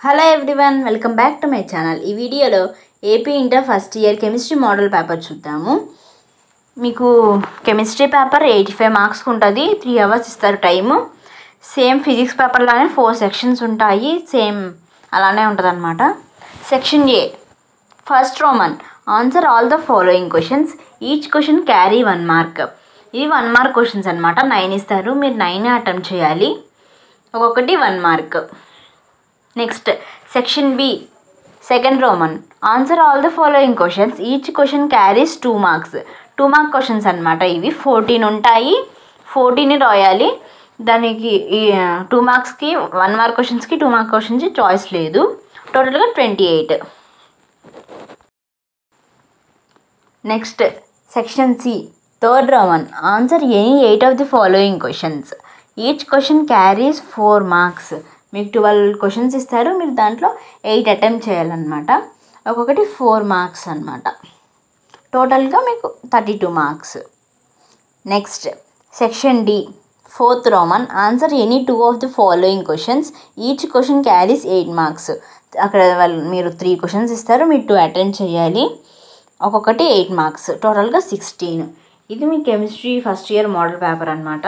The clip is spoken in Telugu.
Hello everyone, welcome back to my channel. ఈ వీడియోలో AP inter first year chemistry model paper చూద్దాము. మీకు కెమిస్ట్రీ పేపర్ 85 మార్క్స్కి ఉంటుంది. 3 అవర్స్ ఇస్తారు టైము. సేమ్ ఫిజిక్స్ పేపర్లానే 4 సెక్షన్స్ ఉంటాయి. సేమ్ అలానే ఉంటుంది అనమాట. Section A, first Roman, answer all the following questions. Each question carry 1 mark. ఇవి 1 మార్క్ క్వశ్చన్స్ అనమాట. 9 ఇస్తారు, మీరు 9 అటెంప్ట్ చేయాలి. ఒక్కొక్కటి 1 mark. Next section B, second Roman, answer all the following questions. Each question carries 2 marks. 2 mark questions అనమాట. ఇవి 14 ఉంటాయి. 14 రాయాలి. దానికి 2 మార్క్స్కి 1 మార్క్ క్వశ్చన్స్కి 2 మార్క్ క్వశ్చన్స్ చాయిస్ లేదు. టోటల్గా 28. Next section C, third Roman, answer any 8 of the following questions. Each question carries 4 marks. మీకు 12 క్వశ్చన్స్ ఇస్తారు, మీరు దాంట్లో 8 అటెంప్ట్ చేయాలన్నమాట. ఒక్కొక్కటి 4 మార్క్స్ అనమాట. టోటల్గా మీకు 32 marks. Next section D, fourth Roman, answer any 2 of the following questions. Each question carries 8 marks. అక్కడ మీరు 3 క్వశ్చన్స్ ఇస్తారు, మీరు 2 అటెంప్ట్ చేయాలి. ఒక్కొక్కటి 8 మార్క్స్. టోటల్గా 16. ఇది మీ chemistry first year model paper అనమాట.